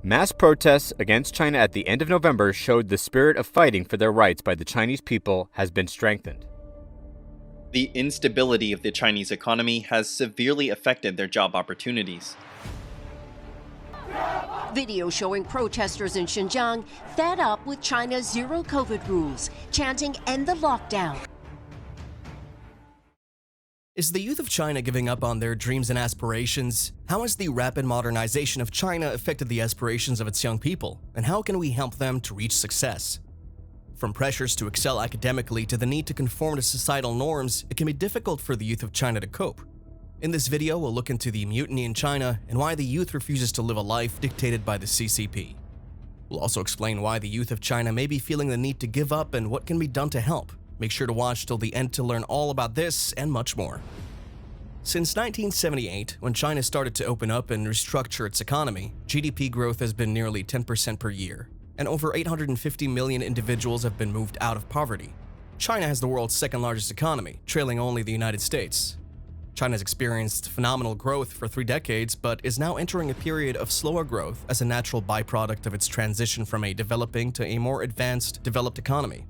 Mass protests against China at the end of November showed the spirit of fighting for their rights by the Chinese people has been strengthened. The instability of the Chinese economy has severely affected their job opportunities. Video showing protesters in Xinjiang fed up with China's zero COVID rules, chanting "End the lockdown." Is the youth of China giving up on their dreams and aspirations? How has the rapid modernization of China affected the aspirations of its young people? And how can we help them to reach success? From pressures to excel academically to the need to conform to societal norms, it can be difficult for the youth of China to cope. In this video, we'll look into the mutiny in China and why the youth refuses to live a life dictated by the CCP. We'll also explain why the youth of China may be feeling the need to give up and what can be done to help. Make sure to watch till the end to learn all about this and much more. Since 1978, when China started to open up and restructure its economy, GDP growth has been nearly 10% per year, and over 850 million individuals have been moved out of poverty. China has the world's second largest economy, trailing only the United States. China has experienced phenomenal growth for 3 decades, but is now entering a period of slower growth as a natural byproduct of its transition from a developing to a more advanced, developed economy.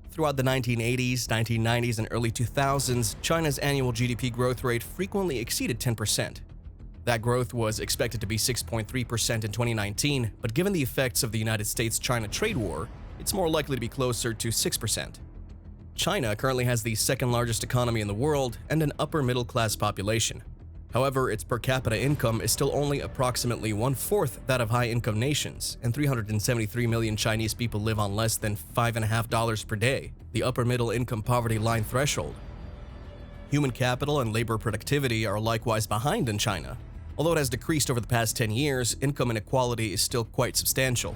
Throughout the 1980s, 1990s, and early 2000s, China's annual GDP growth rate frequently exceeded 10%. That growth was expected to be 6.3% in 2019, but given the effects of the United States-China trade war, it's more likely to be closer to 6%. China currently has the second largest economy in the world and an upper-middle-class population. However, its per capita income is still only approximately 1/4 that of high-income nations, and 373 million Chinese people live on less than $5.50 per day, the upper-middle income poverty line threshold. Human capital and labor productivity are likewise behind in China. Although it has decreased over the past 10 years, income inequality is still quite substantial.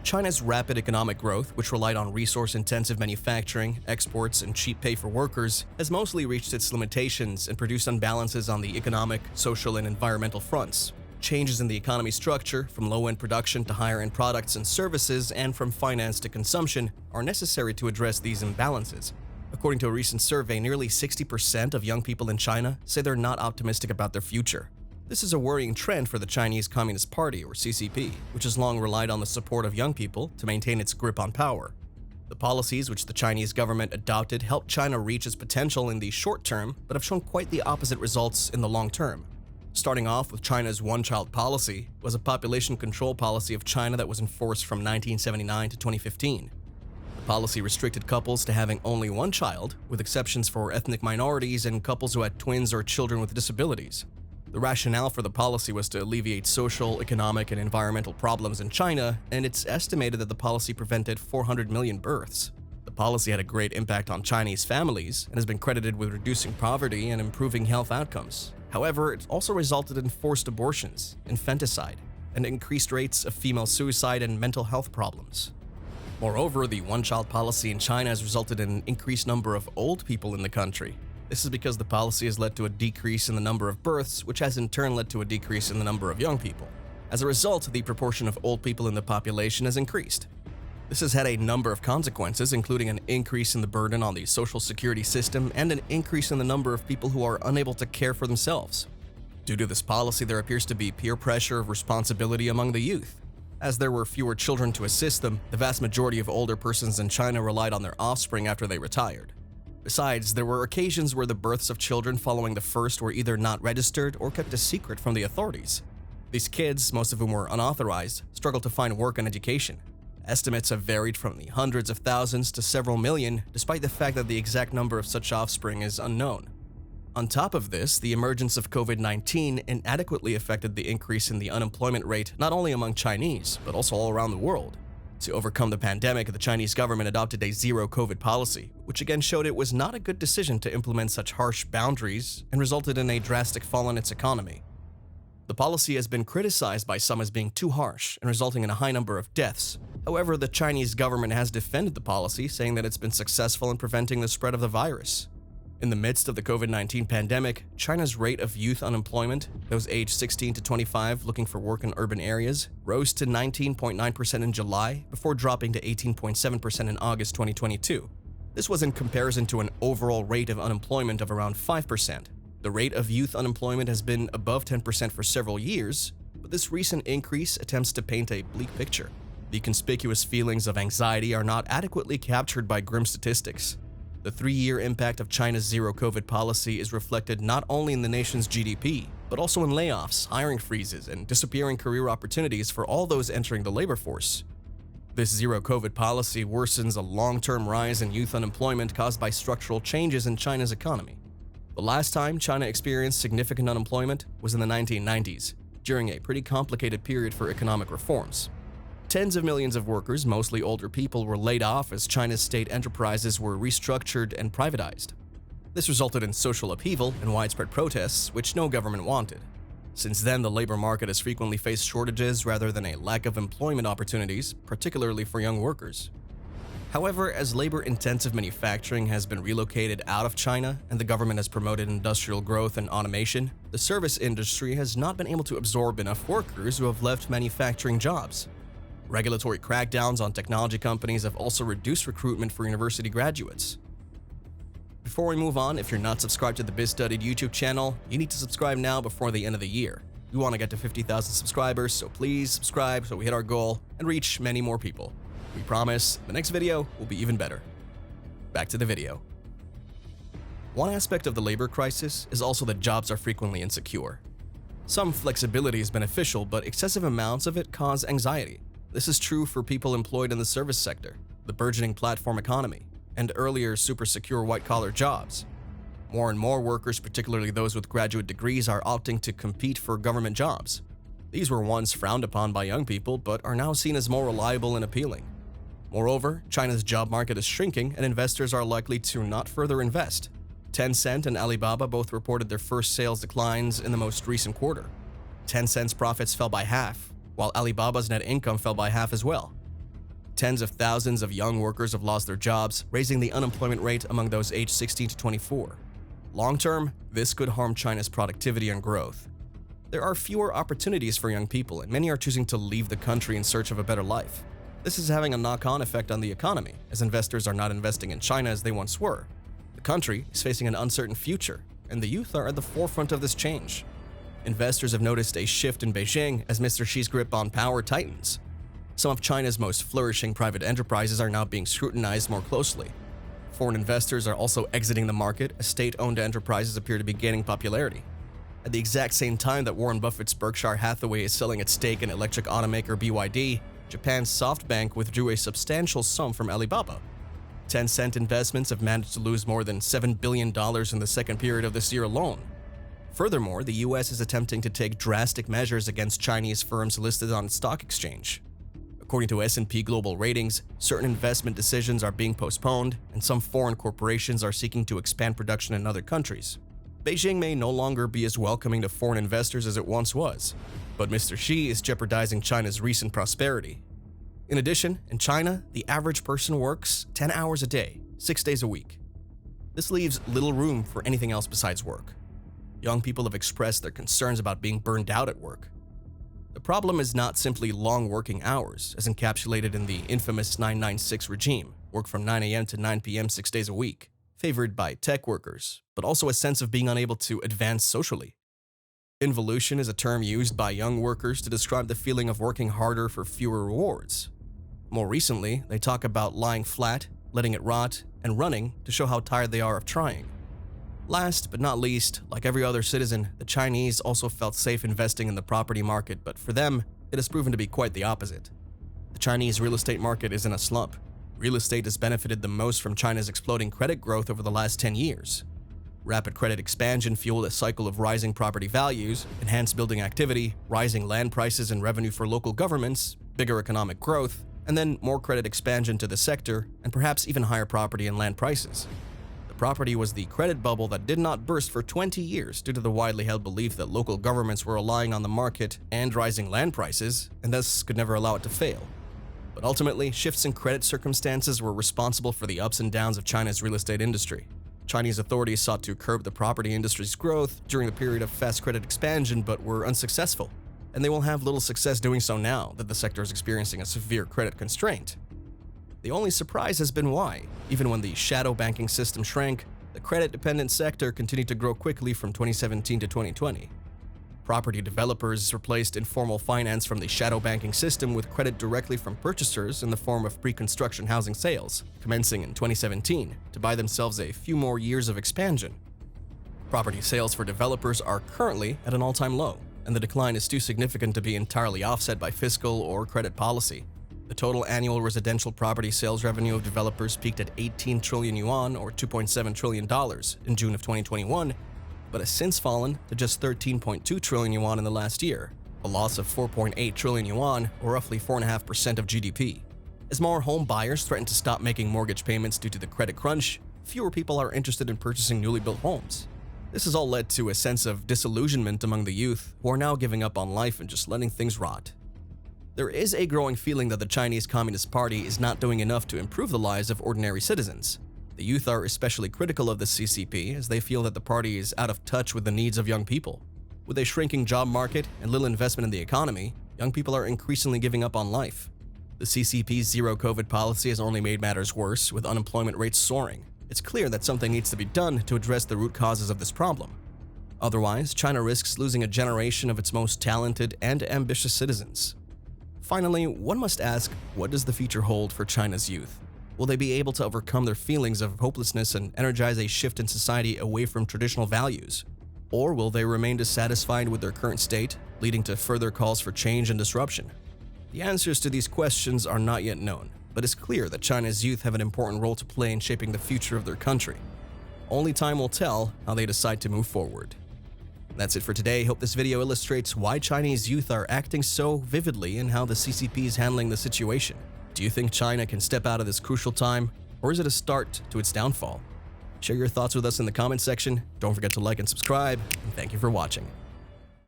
China's rapid economic growth, which relied on resource-intensive manufacturing, exports, and cheap pay for workers, has mostly reached its limitations and produced imbalances on the economic, social, and environmental fronts. Changes in the economy structure, from low-end production to higher-end products and services, and from finance to consumption, are necessary to address these imbalances. According to a recent survey, nearly 60% of young people in China say they're not optimistic about their future. This is a worrying trend for the Chinese Communist Party, or CCP, which has long relied on the support of young people to maintain its grip on power. The policies which the Chinese government adopted helped China reach its potential in the short term, but have shown quite the opposite results in the long term. Starting off with China's one-child policy was a population control policy of China that was enforced from 1979 to 2015. The policy restricted couples to having only one child, with exceptions for ethnic minorities and couples who had twins or children with disabilities. The rationale for the policy was to alleviate social, economic, and environmental problems in China, and it's estimated that the policy prevented 400 million births. The policy had a great impact on Chinese families and has been credited with reducing poverty and improving health outcomes. However, it also resulted in forced abortions, infanticide, and increased rates of female suicide and mental health problems. Moreover, the one-child policy in China has resulted in an increased number of old people in the country. This is because the policy has led to a decrease in the number of births, which has in turn led to a decrease in the number of young people. As a result, the proportion of old people in the population has increased. This has had a number of consequences, including an increase in the burden on the social security system and an increase in the number of people who are unable to care for themselves. Due to this policy, there appears to be peer pressure of responsibility among the youth. As there were fewer children to assist them, the vast majority of older persons in China relied on their offspring after they retired. Besides, there were occasions where the births of children following the first were either not registered or kept a secret from the authorities. These kids, most of whom were unauthorized, struggled to find work and education. Estimates have varied from the hundreds of thousands to several million, despite the fact that the exact number of such offspring is unknown. On top of this, the emergence of COVID-19 inadequately affected the increase in the unemployment rate not only among Chinese, but also all around the world. To overcome the pandemic, the Chinese government adopted a zero-COVID policy, which again showed it was not a good decision to implement such harsh boundaries and resulted in a drastic fall in its economy. The policy has been criticized by some as being too harsh and resulting in a high number of deaths. However, the Chinese government has defended the policy, saying that it's been successful in preventing the spread of the virus. In the midst of the COVID-19 pandemic, China's rate of youth unemployment, those aged 16 to 25 looking for work in urban areas, rose to 19.9% in July before dropping to 18.7% in August 2022. This was in comparison to an overall rate of unemployment of around 5%. The rate of youth unemployment has been above 10% for several years, But this recent increase attempts to paint a bleak picture. The conspicuous feelings of anxiety are not adequately captured by grim statistics. The 3-year impact of China's zero-COVID policy is reflected not only in the nation's GDP, but also in layoffs, hiring freezes, and disappearing career opportunities for all those entering the labor force. This zero-COVID policy worsens a long-term rise in youth unemployment caused by structural changes in China's economy. The last time China experienced significant unemployment was in the 1990s, during a pretty complicated period for economic reforms. Tens of millions of workers, mostly older people, were laid off as China's state enterprises were restructured and privatized. This resulted in social upheaval and widespread protests, which no government wanted. Since then, the labor market has frequently faced shortages rather than a lack of employment opportunities, particularly for young workers. However, as labor-intensive manufacturing has been relocated out of China and the government has promoted industrial growth and automation, the service industry has not been able to absorb enough workers who have left manufacturing jobs. Regulatory crackdowns on technology companies have also reduced recruitment for university graduates. Before we move on, if you're not subscribed to the BizStudied YouTube channel, you need to subscribe now before the end of the year. We want to get to 50,000 subscribers, so please subscribe so we hit our goal and reach many more people. We promise the next video will be even better. Back to the video. One aspect of the labor crisis is also that jobs are frequently insecure. Some flexibility is beneficial, but excessive amounts of it cause anxiety. This is true for people employed in the service sector, the burgeoning platform economy, and earlier super secure white-collar jobs. More and more workers, particularly those with graduate degrees, are opting to compete for government jobs. These were once frowned upon by young people, but are now seen as more reliable and appealing. Moreover, China's job market is shrinking and investors are likely to not further invest. Tencent and Alibaba both reported their first sales declines in the most recent quarter. Tencent's profits fell by half, while Alibaba's net income fell by half as well. Tens of thousands of young workers have lost their jobs, raising the unemployment rate among those aged 16 to 24. Long-term, this could harm China's productivity and growth. There are fewer opportunities for young people, and many are choosing to leave the country in search of a better life. This is having a knock-on effect on the economy, as investors are not investing in China as they once were. The country is facing an uncertain future, and the youth are at the forefront of this change. Investors have noticed a shift in Beijing as Mr. Xi's grip on power tightens. Some of China's most flourishing private enterprises are now being scrutinized more closely. Foreign investors are also exiting the market as state-owned enterprises appear to be gaining popularity. At the exact same time that Warren Buffett's Berkshire Hathaway is selling its stake in electric automaker BYD, Japan's SoftBank withdrew a substantial sum from Alibaba. Tencent investments have managed to lose more than $7 billion in the second period of this year alone. Furthermore, the US is attempting to take drastic measures against Chinese firms listed on its stock exchange. According to S&P Global Ratings, certain investment decisions are being postponed, and some foreign corporations are seeking to expand production in other countries. Beijing may no longer be as welcoming to foreign investors as it once was, but Mr. Xi is jeopardizing China's recent prosperity. In addition, in China, the average person works 10 hours a day, 6 days a week. This leaves little room for anything else besides work. Young people have expressed their concerns about being burned out at work. The problem is not simply long working hours, as encapsulated in the infamous 996 regime, work from 9 a.m. to 9 p.m. 6 days a week, favored by tech workers, but also a sense of being unable to advance socially. Involution is a term used by young workers to describe the feeling of working harder for fewer rewards. More recently, they talk about lying flat, letting it rot, and running to show how tired they are of trying. Last but not least, like every other citizen, the Chinese also felt safe investing in the property market, but for them, it has proven to be quite the opposite. The Chinese real estate market is in a slump. Real estate has benefited the most from China's exploding credit growth over the last 10 years. Rapid credit expansion fueled a cycle of rising property values, enhanced building activity, rising land prices and revenue for local governments, bigger economic growth, and then more credit expansion to the sector, and perhaps even higher property and land prices. Property was the credit bubble that did not burst for 20 years due to the widely held belief that local governments were relying on the market and rising land prices, and thus could never allow it to fail. But ultimately, shifts in credit circumstances were responsible for the ups and downs of China's real estate industry. Chinese authorities sought to curb the property industry's growth during the period of fast credit expansion, but were unsuccessful, and they will have little success doing so now that the sector is experiencing a severe credit constraint. The only surprise has been why, even when the shadow banking system shrank, the credit-dependent sector continued to grow quickly from 2017 to 2020. Property developers replaced informal finance from the shadow banking system with credit directly from purchasers in the form of pre-construction housing sales, commencing in 2017, to buy themselves a few more years of expansion. Property sales for developers are currently at an all-time low, and the decline is too significant to be entirely offset by fiscal or credit policy. The total annual residential property sales revenue of developers peaked at 18 trillion yuan, or $2.7 trillion, in June of 2021, but has since fallen to just 13.2 trillion yuan in the last year, a loss of 4.8 trillion yuan, or roughly 4.5% of GDP. As more home buyers threaten to stop making mortgage payments due to the credit crunch, fewer people are interested in purchasing newly built homes. This has all led to a sense of disillusionment among the youth, who are now giving up on life and just letting things rot. There is a growing feeling that the Chinese Communist Party is not doing enough to improve the lives of ordinary citizens. The youth are especially critical of the CCP as they feel that the party is out of touch with the needs of young people. With a shrinking job market and little investment in the economy, young people are increasingly giving up on life. The CCP's zero-COVID policy has only made matters worse, with unemployment rates soaring. It's clear that something needs to be done to address the root causes of this problem. Otherwise, China risks losing a generation of its most talented and ambitious citizens. Finally, one must ask, what does the future hold for China's youth? Will they be able to overcome their feelings of hopelessness and energize a shift in society away from traditional values? Or will they remain dissatisfied with their current state, leading to further calls for change and disruption? The answers to these questions are not yet known, but it's clear that China's youth have an important role to play in shaping the future of their country. Only time will tell how they decide to move forward. That's it for today. Hope this video illustrates why Chinese youth are acting so vividly and how the CCP is handling the situation. Do you think China can step out of this crucial time, or is it a start to its downfall? Share your thoughts with us in the comment section. Don't forget to like and subscribe, and thank you for watching.